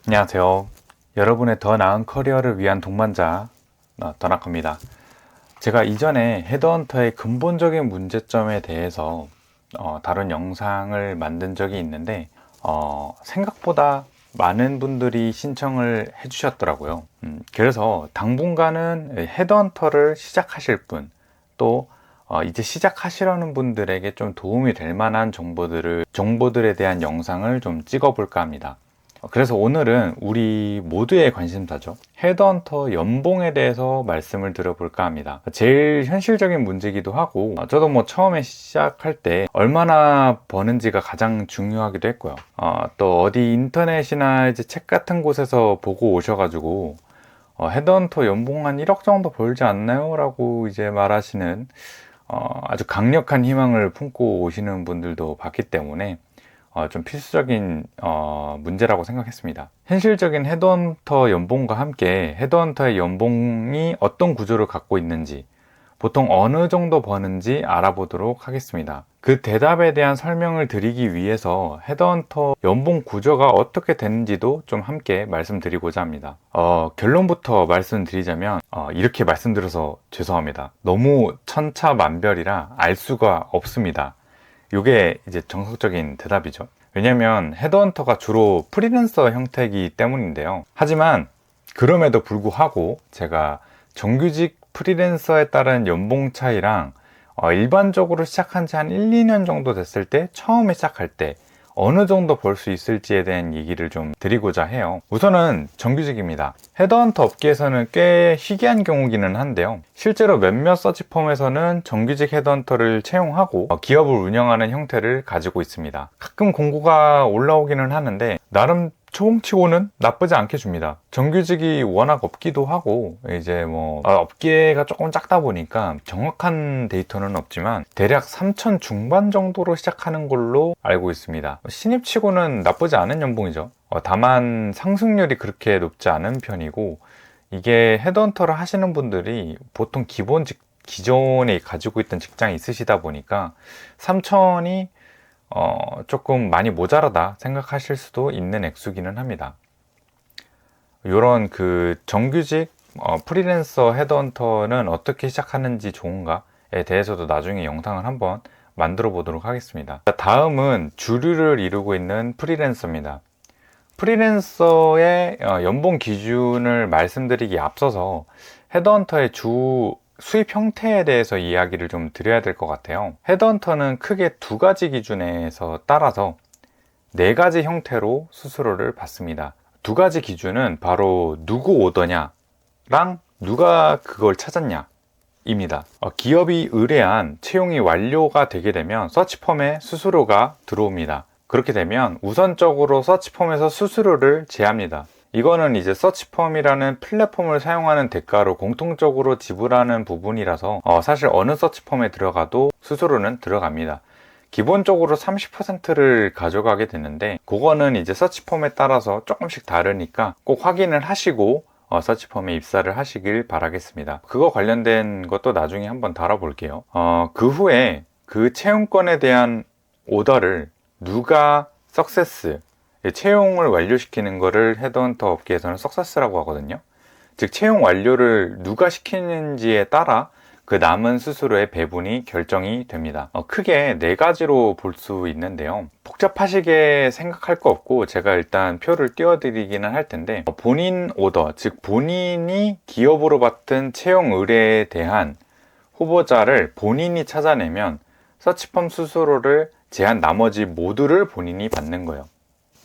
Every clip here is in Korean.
안녕하세요. 여러분의 더 나은 커리어를 위한 동반자 더나커입니다. 제가 이전에 헤드헌터의 근본적인 문제점에 대해서 다룬 영상을 만든 적이 있는데 생각보다 많은 분들이 신청을 해주셨더라고요. 그래서 당분간은 헤드헌터를 시작하실 분, 또 이제 시작하시려는 분들에게 좀 도움이 될 만한 정보들에 대한 영상을 좀 찍어볼까 합니다. 그래서 오늘은 우리 모두의 관심사죠. 헤드헌터 연봉에 대해서 말씀을 드려볼까 합니다. 제일 현실적인 문제이기도 하고, 저도 뭐 처음에 시작할 때 얼마나 버는지가 가장 중요하기도 했고요. 또 어디 인터넷이나 이제 책 같은 곳에서 보고 오셔가지고, 헤드헌터 연봉 한 1억 정도 벌지 않나요? 라고 이제 말하시는 아주 강력한 희망을 품고 오시는 분들도 봤기 때문에 좀 필수적인 문제라고 생각했습니다. 현실적인 헤드헌터 연봉과 함께 헤드헌터의 연봉이 어떤 구조를 갖고 있는지, 보통 어느 정도 버는지 알아보도록 하겠습니다. 그 대답에 대한 설명을 드리기 위해서 헤드헌터 연봉 구조가 어떻게 되는지도 좀 함께 말씀드리고자 합니다. 결론부터 말씀드리자면 이렇게 말씀드려서 죄송합니다. 너무 천차만별이라 알 수가 없습니다. 이게 이제 정석적인 대답이죠. 왜냐면 헤드헌터가 주로 프리랜서 형태이기 때문인데요. 하지만 그럼에도 불구하고 제가 정규직 프리랜서에 따른 연봉 차이랑 일반적으로 시작한 지 한 1, 2년 정도 됐을 때, 처음에 시작할 때 어느 정도 벌 수 있을지에 대한 얘기를 좀 드리고자 해요. 우선은 정규직입니다. 헤드헌터 업계에서는 꽤 희귀한 경우기는 한데요. 실제로 몇몇 서치펌에서는 정규직 헤드헌터를 채용하고 기업을 운영하는 형태를 가지고 있습니다. 가끔 공고가 올라오기는 하는데 나름 초봉치고는 나쁘지 않게 줍니다. 정규직이 워낙 없기도 하고, 이제 뭐 업계가 조금 작다 보니까 정확한 데이터는 없지만 대략 3천 중반 정도로 시작하는 걸로 알고 있습니다. 신입치고는 나쁘지 않은 연봉이죠. 다만 상승률이 그렇게 높지 않은 편이고, 이게 헤드헌터를 하시는 분들이 보통 기존에 가지고 있던 직장이 있으시다 보니까 3천이 조금 많이 모자라다 생각하실 수도 있는 액수기는 합니다. 이런 그 정규직 프리랜서 헤드헌터는 어떻게 시작하는지 좋은가에 대해서도 나중에 영상을 한번 만들어 보도록 하겠습니다. 다음은 주류를 이루고 있는 프리랜서입니다. 프리랜서의 연봉 기준을 말씀드리기 앞서서 헤드헌터의 주 수입 형태에 대해서 이야기를 좀 드려야 될 것 같아요. 헤드헌터는 크게 두 가지 기준에서 따라서 네 가지 형태로 수수료를 받습니다. 두 가지 기준은 바로 누구 오더냐랑 누가 그걸 찾았냐 입니다. 기업이 의뢰한 채용이 완료가 되게 되면 서치펌에 수수료가 들어옵니다. 그렇게 되면 우선적으로 서치펌에서 수수료를 제합니다. 이거는 이제 서치펌이라는 플랫폼을 사용하는 대가로 공통적으로 지불하는 부분이라서 사실 어느 서치펌에 들어가도 수수료는 들어갑니다. 기본적으로 30%를 가져가게 되는데, 그거는 이제 서치펌에 따라서 조금씩 다르니까 꼭 확인을 하시고 서치펌에 입사를 하시길 바라겠습니다. 그거 관련된 것도 나중에 한번 다뤄볼게요. 그 후에 그 채용권에 대한 오더를 누가 석세스, 채용을 완료시키는 거를 헤드헌터 업계에서는 석세스라고 하거든요. 즉 채용 완료를 누가 시키는지에 따라 그 남은 수수료의 배분이 결정이 됩니다. 크게 네 가지로 볼 수 있는데요. 복잡하시게 생각할 거 없고 제가 일단 표를 띄워드리기는 할 텐데, 본인 오더, 즉 본인이 기업으로 받은 채용 의뢰에 대한 후보자를 본인이 찾아내면 서치펌 수수료를 제한 나머지 모두를 본인이 받는 거예요.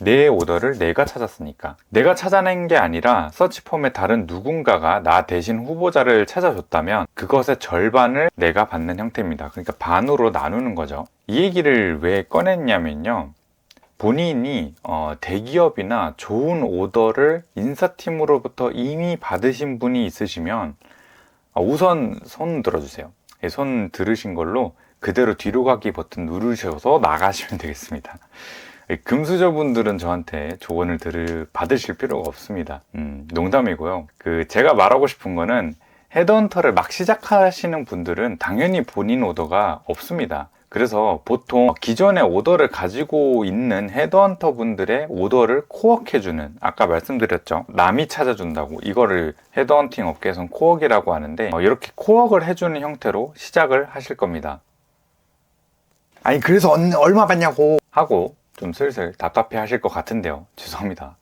내 오더를 내가 찾았으니까. 내가 찾아낸 게 아니라 서치펌의 다른 누군가가 나 대신 후보자를 찾아줬다면 그것의 절반을 내가 받는 형태입니다. 그러니까 반으로 나누는 거죠. 이 얘기를 왜 꺼냈냐면요, 본인이 대기업이나 좋은 오더를 인사팀으로부터 이미 받으신 분이 있으시면 우선 손 들어주세요. 손 들으신 걸로 그대로 뒤로 가기 버튼 누르셔서 나가시면 되겠습니다. 금수저분들은 저한테 조언을 받으실 필요가 없습니다. 농담이고요. 제가 말하고 싶은 거는, 헤드헌터를 막 시작하시는 분들은 당연히 본인 오더가 없습니다. 그래서 보통 기존의 오더를 가지고 있는 헤드헌터 분들의 오더를 코워크해주는, 아까 말씀드렸죠, 남이 찾아준다고, 이거를 헤드헌팅 업계에선 코워크라고 하는데, 이렇게 코워크를 해주는 형태로 시작을 하실 겁니다. 아니 그래서 얼마 받냐고 하고 좀 슬슬 답답해 하실 것 같은데요, 죄송합니다.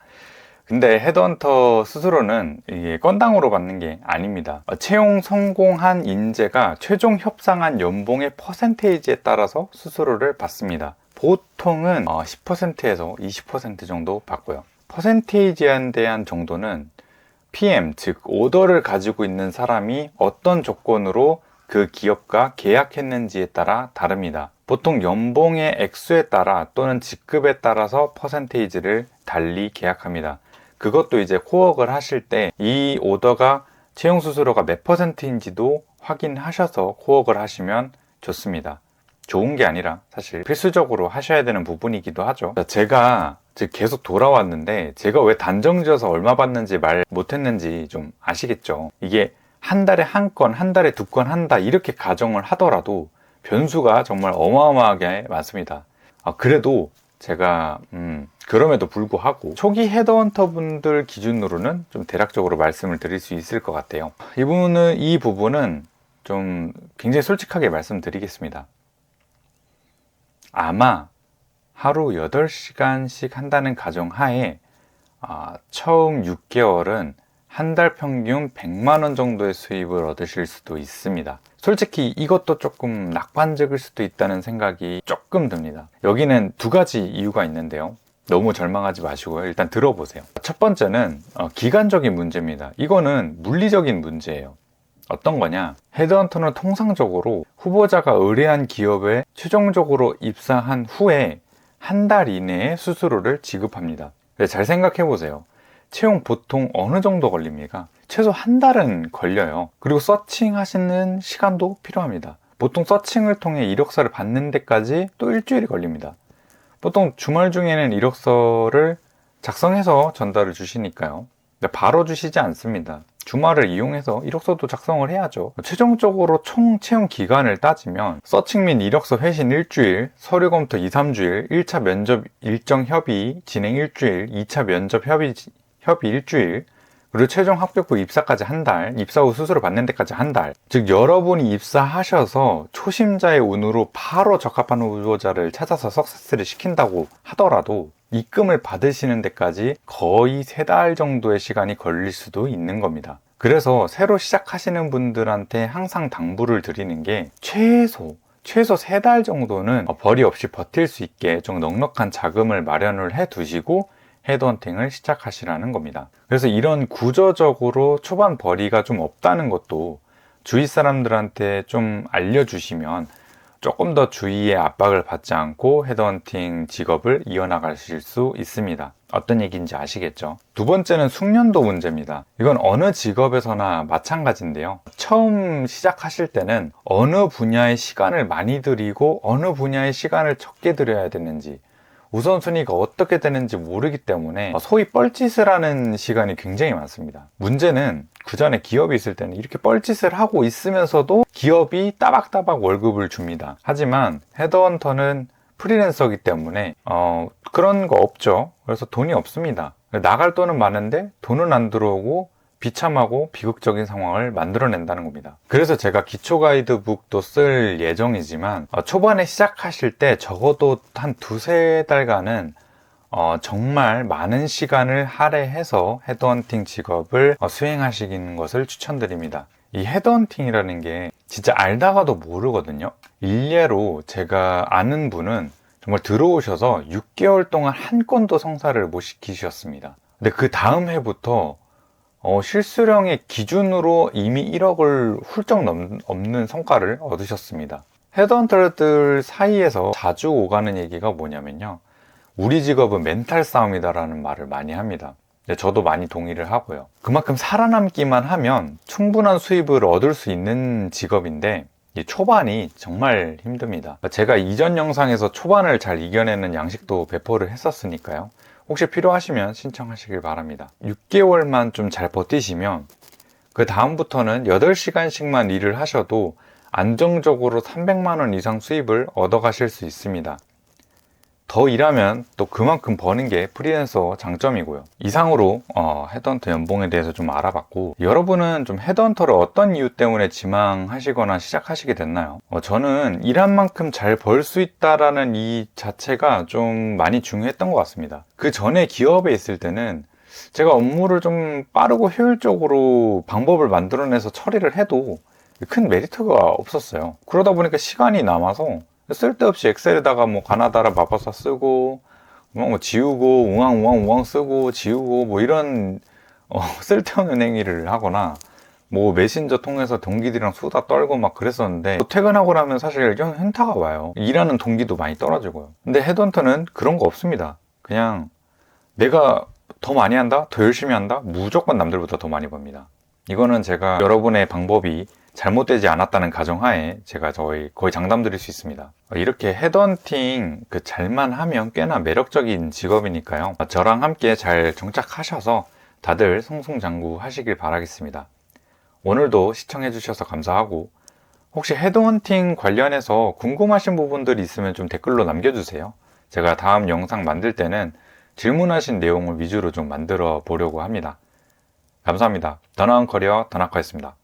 근데 헤드헌터 스스로는 이게 건당으로 받는 게 아닙니다. 채용 성공한 인재가 최종 협상한 연봉의 퍼센테이지에 따라서 수수료를 받습니다. 보통은 10%에서 20% 정도 받고요. 퍼센테이지에 대한 정도는 PM, 즉 오더를 가지고 있는 사람이 어떤 조건으로 그 기업과 계약했는지에 따라 다릅니다. 보통 연봉의 액수에 따라 또는 직급에 따라서 퍼센테이지를 달리 계약합니다. 그것도 이제 코워크를 하실 때 이 오더가 채용 수수료가 몇 퍼센트인지도 확인하셔서 코워크를 하시면 좋습니다. 좋은 게 아니라 사실 필수적으로 하셔야 되는 부분이기도 하죠. 제가 계속 돌아왔는데 제가 왜 단정지어서 얼마 받는지 말 못했는지 좀 아시겠죠? 이게 한 달에 한 건, 한 달에 두 건 한다 이렇게 가정을 하더라도 변수가 정말 어마어마하게 많습니다. 그래도 제가 그럼에도 불구하고 초기 헤드헌터 분들 기준으로는 좀 대략적으로 말씀을 드릴 수 있을 것 같아요. 이 부분은 좀 굉장히 솔직하게 말씀드리겠습니다. 아마 하루 8시간씩 한다는 가정하에 처음 6개월은 한 달 평균 100만 원 정도의 수입을 얻으실 수도 있습니다. 솔직히 이것도 조금 낙관적일 수도 있다는 생각이 조금 듭니다. 여기는 두 가지 이유가 있는데요. 너무 절망하지 마시고요. 일단 들어보세요. 첫 번째는 기간적인 문제입니다. 이거는 물리적인 문제예요. 어떤 거냐? 헤드헌터는 통상적으로 후보자가 의뢰한 기업에 최종적으로 입사한 후에 한 달 이내에 수수료를 지급합니다. 잘 생각해 보세요. 채용 보통 어느 정도 걸립니까? 최소 한 달은 걸려요. 그리고 서칭 하시는 시간도 필요합니다. 보통 서칭을 통해 이력서를 받는 데까지 또 일주일이 걸립니다. 보통 주말 중에는 이력서를 작성해서 전달을 주시니까요. 바로 주시지 않습니다. 주말을 이용해서 이력서도 작성을 해야죠. 최종적으로 총 채용 기간을 따지면 서칭 및 이력서 회신 일주일, 서류 검토 2, 3주일, 1차 면접 일정 협의 진행 일주일, 2차 면접 협의 일주일, 그리고 최종 합격 후 입사까지 한 달, 입사 후 수수료 받는 데까지 한 달. 즉 여러분이 입사하셔서 초심자의 운으로 바로 적합한 후보자를 찾아서 석세스를 시킨다고 하더라도 입금을 받으시는 데까지 거의 3달 정도의 시간이 걸릴 수도 있는 겁니다. 그래서 새로 시작하시는 분들한테 항상 당부를 드리는 게 최소 3달 정도는 벌이 없이 버틸 수 있게 좀 넉넉한 자금을 마련을 해 두시고 헤드헌팅을 시작하시라는 겁니다. 그래서 이런 구조적으로 초반 벌이가 좀 없다는 것도 주위 사람들한테 좀 알려주시면 조금 더 주위의 압박을 받지 않고 헤드헌팅 직업을 이어나가실 수 있습니다. 어떤 얘기인지 아시겠죠? 두 번째는 숙련도 문제입니다. 이건 어느 직업에서나 마찬가지인데요. 처음 시작하실 때는 어느 분야의 시간을 많이 들이고 어느 분야의 시간을 적게 들여야 되는지, 우선순위가 어떻게 되는지 모르기 때문에 소위 뻘짓을 하는 시간이 굉장히 많습니다. 문제는 그 전에 기업이 있을 때는 이렇게 뻘짓을 하고 있으면서도 기업이 따박따박 월급을 줍니다. 하지만 헤드헌터는 프리랜서이기 때문에 그런 거 없죠. 그래서 돈이 없습니다. 나갈 돈은 많은데 돈은 안 들어오고 비참하고 비극적인 상황을 만들어낸다는 겁니다. 그래서 제가 기초 가이드북도 쓸 예정이지만 초반에 시작하실 때 적어도 한 2-3달간은 정말 많은 시간을 할애해서 헤드헌팅 직업을 수행하시는 것을 추천드립니다. 이 헤드헌팅이라는 게 진짜 알다가도 모르거든요. 일례로 제가 아는 분은 정말 들어오셔서 6개월 동안 한 건도 성사를 못 시키셨습니다. 근데 그 다음 해부터 실수령의 기준으로 이미 1억을 훌쩍 넘는 성과를 얻으셨습니다. 헤드헌터들 사이에서 자주 오가는 얘기가 뭐냐면요, 우리 직업은 멘탈 싸움이다라는 말을 많이 합니다. 저도 많이 동의를 하고요. 그만큼 살아남기만 하면 충분한 수입을 얻을 수 있는 직업인데 이 초반이 정말 힘듭니다. 제가 이전 영상에서 초반을 잘 이겨내는 양식도 배포를 했었으니까요. 혹시 필요하시면 신청하시길 바랍니다. 6개월만 좀 잘 버티시면 그 다음부터는 8시간씩만 일을 하셔도 안정적으로 300만 원 이상 수입을 얻어 가실 수 있습니다. 더 일하면 또 그만큼 버는 게 프리랜서 장점이고요. 이상으로 헤드헌터 연봉에 대해서 좀 알아봤고, 여러분은 좀 헤드헌터를 어떤 이유 때문에 지망하시거나 시작하시게 됐나요? 저는 일한 만큼 잘 벌 수 있다라는 이 자체가 좀 많이 중요했던 것 같습니다. 그 전에 기업에 있을 때는 제가 업무를 좀 빠르고 효율적으로 방법을 만들어내서 처리를 해도 큰 메리트가 없었어요. 그러다 보니까 시간이 남아서 쓸데없이 엑셀에다가 뭐 가나다라 마법사 쓰고 뭐 지우고 우왕우왕 쓰고 지우고 뭐 이런 쓸데없는 행위를 하거나 뭐 메신저 통해서 동기들이랑 수다 떨고 막 그랬었는데, 퇴근하고 나면 사실 좀 현타가 와요. 일하는 동기도 많이 떨어지고요. 근데 헤드헌터는 그런 거 없습니다. 그냥 내가 더 많이 한다? 더 열심히 한다? 무조건 남들보다 더 많이 법니다. 이거는 제가 여러분의 방법이 잘못되지 않았다는 가정하에 제가 거의 장담드릴 수 있습니다. 이렇게 헤드헌팅 잘만 하면 꽤나 매력적인 직업이니까요. 저랑 함께 잘 정착하셔서 다들 승승장구 하시길 바라겠습니다. 오늘도 시청해 주셔서 감사하고, 혹시 헤드헌팅 관련해서 궁금하신 부분들이 있으면 좀 댓글로 남겨주세요. 제가 다음 영상 만들 때는 질문하신 내용을 위주로 좀 만들어 보려고 합니다. 감사합니다. 더 나은 커리어 더나커였습니다.